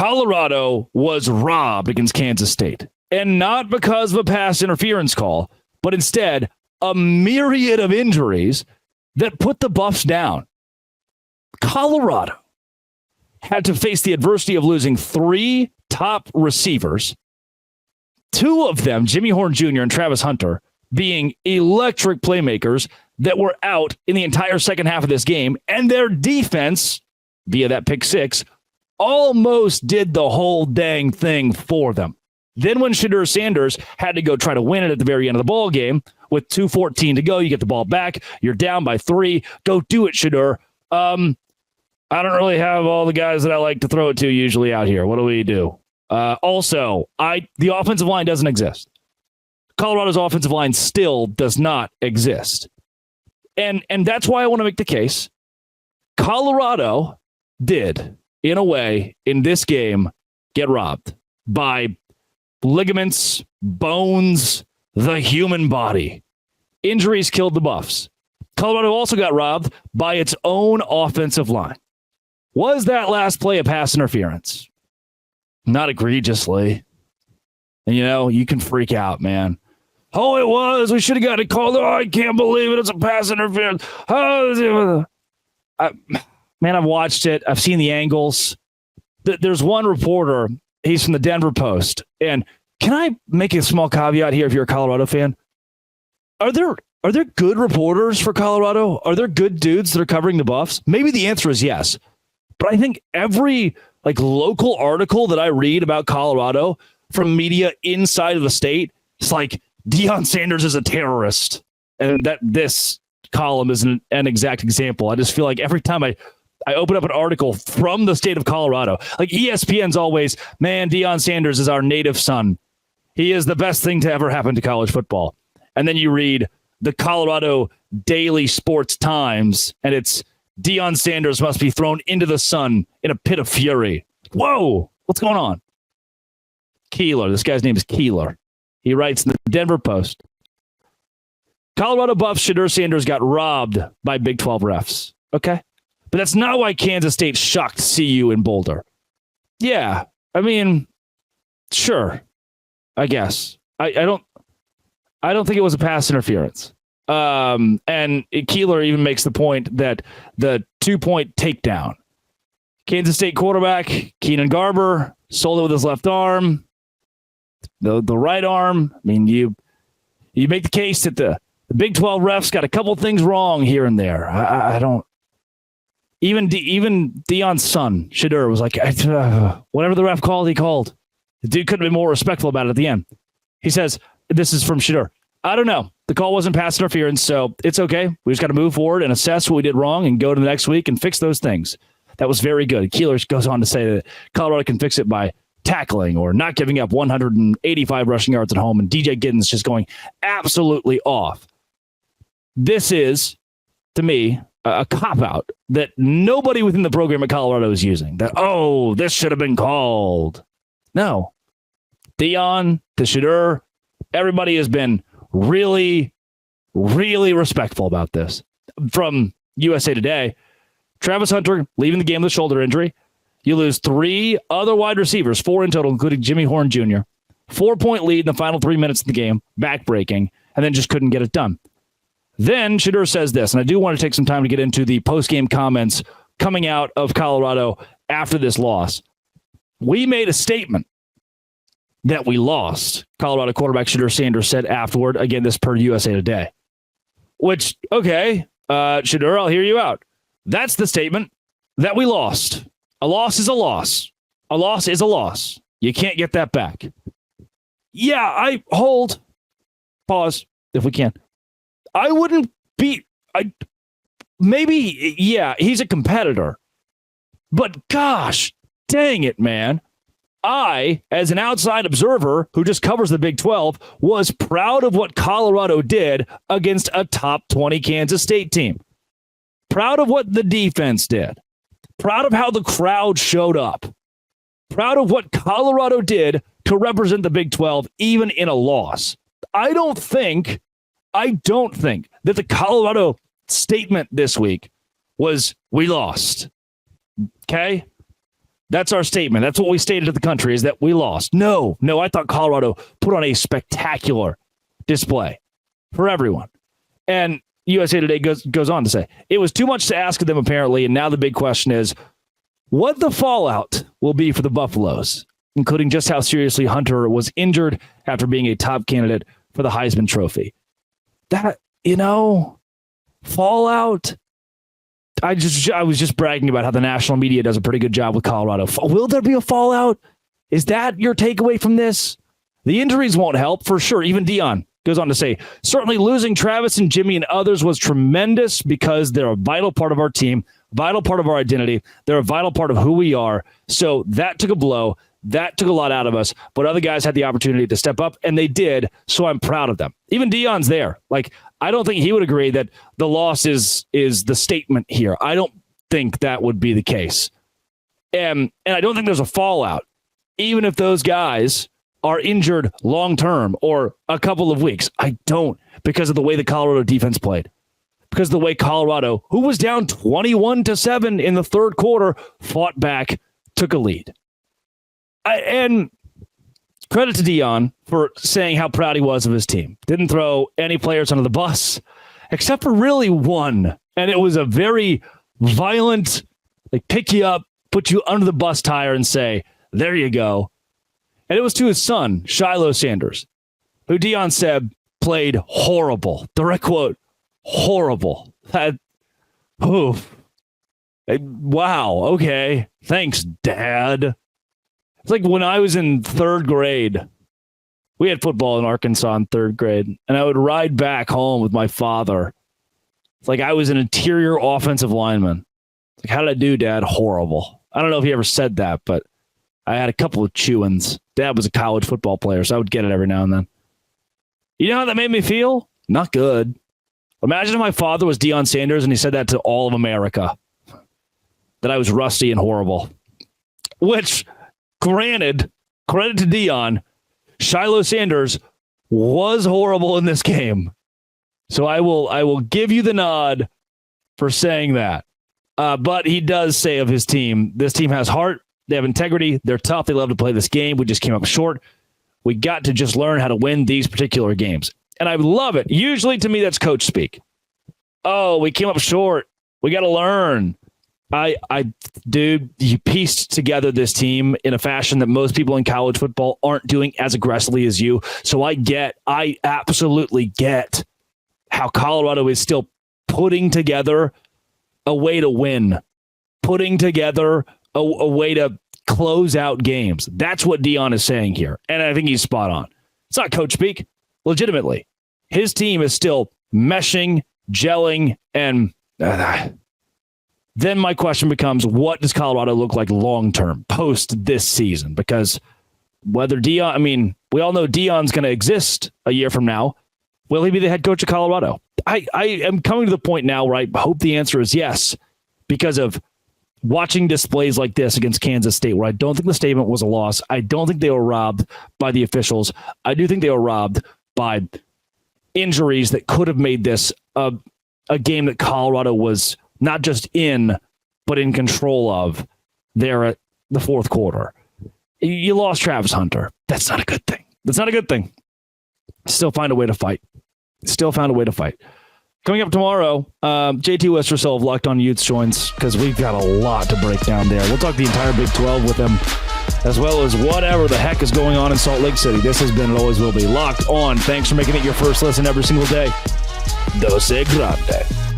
Colorado was robbed against Kansas State. And not because of a pass interference call, but instead a myriad of injuries that put the Buffs down. Colorado had to face the adversity of losing 3 top receivers, 2 of them, Jimmy Horn Jr. and Travis Hunter, being electric playmakers that were out in the entire second half of this game, and their defense, via that pick 6, almost did the whole dang thing for them. Then when Shedeur Sanders had to go try to win it at the very end of the ball game, with 2:14 to go, you get the ball back, you're down by 3, go do it, Shedeur. I don't really have all the guys that I like to throw it to usually out here. What do we do? Also, the offensive line doesn't exist. Colorado's offensive line still does not exist. And that's why I want to make the case. Colorado did, in a way, in this game, get robbed by ligaments, bones, the human body. Injuries killed the Buffs. Colorado also got robbed by its own offensive line. Was that last play a pass interference? Not egregiously. And, you can freak out, man. Oh, it was. We should have got it called. Oh, I can't believe it. It's a pass interference. Oh, man, I've watched it. I've seen the angles. There's one reporter. He's from the Denver Post. And can I make a small caveat here if you're a Colorado fan? Are there good reporters for Colorado? Are there good dudes that are covering the Buffs? Maybe the answer is yes. But I think every local article that I read about Colorado from media inside of the state, it's like Deion Sanders is a terrorist. And this column is an exact example. I just feel like every time I open up an article from the state of Colorado, like ESPN's always, man, Deion Sanders is our native son. He is the best thing to ever happen to college football. And then you read the Colorado Daily Sports Times, and it's Deion Sanders must be thrown into the sun in a pit of fury. Whoa, what's going on? Keeler, this guy's name is Keeler. He writes in the Denver Post, Colorado Buffs Shedeur Sanders got robbed by Big 12 refs. Okay? But that's not why Kansas State shocked CU in Boulder. Yeah, I mean, sure, I guess. I don't think it was a pass interference. And Keeler even makes the point that the 2-point takedown, Kansas State quarterback Keenan Garber sold it with his left arm, the right arm. I mean, you make the case that the Big 12 refs got a couple things wrong here and there. I don't. Even Deion's son Shedeur was like, whatever the ref called, he called. The dude couldn't have been more respectful about it at the end. He says, this is from Shedeur. I don't know. The call wasn't pass interference, so it's okay. We just got to move forward and assess what we did wrong and go to the next week and fix those things. That was very good. Keeler goes on to say that Colorado can fix it by tackling or not giving up 185 rushing yards at home, and DJ Giddens just going absolutely off. This is, to me, a cop-out that nobody within the program at Colorado is using. That, this should have been called. No. Deion, to Shedeur, everybody has been really, really respectful about this. From USA Today, Travis Hunter leaving the game with a shoulder injury. You lose 3 other wide receivers, 4 in total, including Jimmy Horn Jr. 4-point lead in the final 3 minutes of the game, back-breaking, and then just couldn't get it done. Then Shedeur says this, and I do want to take some time to get into the post-game comments coming out of Colorado after this loss. We made a statement that we lost, Colorado quarterback Shedeur Sanders said afterward. Again, this per USA Today. Which, okay, Shedeur, I'll hear you out. That's the statement, that we lost. A loss is a loss. A loss is a loss. You can't get that back. Yeah, pause, if we can. I wouldn't be, maybe, yeah, he's a competitor. But gosh, dang it, man. I, as an outside observer who just covers the Big 12, was proud of what Colorado did against a top 20 Kansas State team. Proud of what the defense did. Proud of how the crowd showed up. Proud of what Colorado did to represent the Big 12, even in a loss. I don't think that the Colorado statement this week was, we lost. Okay? That's our statement. That's what we stated to the country, is that we lost. No, I thought Colorado put on a spectacular display for everyone. And USA Today goes on to say, it was too much to ask of them, apparently, and now the big question is what the fallout will be for the Buffaloes, including just how seriously Hunter was injured after being a top candidate for the Heisman Trophy. That, fallout. I was just bragging about how the national media does a pretty good job with Colorado. Will there be a fallout? Is that your takeaway from this? The injuries won't help, for sure. Even Deion goes on to say, certainly losing Travis and Jimmy and others was tremendous because they're a vital part of our team, vital part of our identity. They're a vital part of who we are. So that took a blow. That took a lot out of us. But other guys had the opportunity to step up, and they did. So I'm proud of them. Even Deion's there. I don't think he would agree that the loss is the statement here. I don't think that would be the case. And I don't think there's a fallout, even if those guys are injured long-term or a couple of weeks. I don't, because of the way the Colorado defense played. Because of the way Colorado, who was down 21-7 in the third quarter, fought back, took a lead. And credit to Deion for saying how proud he was of his team. Didn't throw any players under the bus, except for really one. And it was a very violent, pick you up, put you under the bus tire and say, there you go. And it was to his son, Shiloh Sanders, who Deion said played horrible. Direct quote, horrible. Wow, okay. Thanks, Dad. It's like when I was in third grade, we had football in Arkansas in third grade, and I would ride back home with my father. It's like I was an interior offensive lineman. It's like, how did I do, Dad? Horrible. I don't know if he ever said that, but I had a couple of chew-ins. Dad was a college football player, so I would get it every now and then. You know how that made me feel? Not good. Imagine if my father was Deion Sanders and he said that to all of America, that I was rusty and horrible. Which, granted, credit to Deion, Shiloh Sanders was horrible in this game. So I will give you the nod for saying that. But he does say of his team, this team has heart. They have integrity. They're tough. They love to play this game. We just came up short. We got to just learn how to win these particular games. And I love it. Usually to me, that's coach speak. Oh, we came up short. We got to learn. Dude, you pieced together this team in a fashion that most people in college football aren't doing as aggressively as you. So I absolutely get how Colorado is still putting together a way to win, putting together a way to close out games. That's what Deion is saying here. And I think he's spot on. It's not coach speak. Legitimately, his team is still meshing, gelling, and then my question becomes, what does Colorado look like long-term post this season? Because whether Deion, we all know Deion's going to exist a year from now. Will he be the head coach of Colorado? I am coming to the point now where I hope the answer is yes, because of watching displays like this against Kansas State, where I don't think the statement was a loss. I don't think they were robbed by the officials. I do think they were robbed by injuries that could have made this a game that Colorado was not just in, but in control of there at the fourth quarter. You lost Travis Hunter. That's not a good thing. That's not a good thing. Still find a way to fight. Coming up tomorrow, JT Westerso of Locked On Utes joins because we've got a lot to break down there. We'll talk the entire Big 12 with him, as well as whatever the heck is going on in Salt Lake City. This has been and always will be Locked On. Thanks for making it your first listen every single day. Dose Grande.